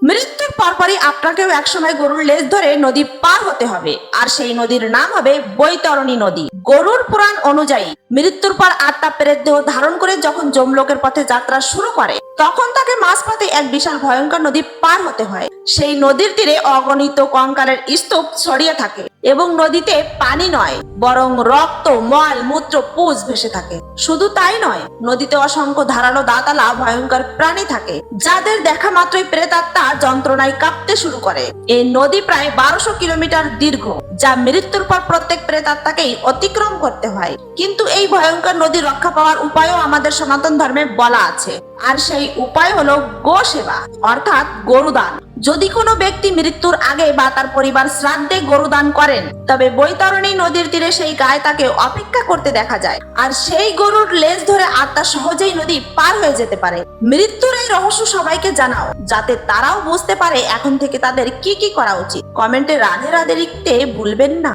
মৃত্যুর পরপরই আপনাকেও একসময় গরুর লেজ ধরে নদী পার হতে হবে, আর সেই নদীর নাম হবে বৈতরণী নদী। গরুর পুরাণ অনুযায়ী মৃত্যুর পর আত্মা প্রেত দেহ ধারণ করে যখন যমলোকের পথে যাত্রা শুরু করে, তখন তাকে মাঝপথে এক বিশাল ভয়ঙ্কর নদী পার হতে হয়। সেই নদীর তীরে অগণিত কঙ্কালের স্তূপ ছড়িয়ে থাকে এবং নদীতে পানি নয়, বরং রক্ত, মল, মূত্র, পুজ ভেসে থাকে। শুধু তাই নয়, নদীতে অসংখ্য ধারালো দাঁতালা ভয়ঙ্কর প্রাণী থাকে, যাদের দেখা মাত্রই প্রেতাত্মা যন্ত্রণায় কাঁপতে শুরু করে। এই নদী প্রায় 1200 কিলোমিটার দীর্ঘ, যা মৃত্যুর পর প্রত্যেক প্রেতাত্মাকেই অতিক্রম করতে হয়। কিন্তু এই ভয়ঙ্কর নদী রক্ষা পাওয়ার উপায়ও আমাদের সনাতন ধর্মে বলা আছে, আর সেই উপায় হলো গো সেবা, অর্থাৎ গরুদান। যদি কোনো ব্যক্তি মৃত্যুর আগে বা তার পরিবার শ্রাদ্ধে গরুদান করেন, তবে বৈতরণী নদীর তীরে সেই গায়ে তাকে অপেক্ষা করতে দেখা যায়, আর সেই গরুর লেজ ধরে আত্মা সহজেই নদী পার হয়ে যেতে পারে। মৃত্যুর এই রহস্য সবাইকে জানাও, যাতে তারাও বুঝতে পারে এখন থেকে তাদের কি কি করা উচিত। কমেন্টে রাধে রাধে লিখতে ভুলবেন না।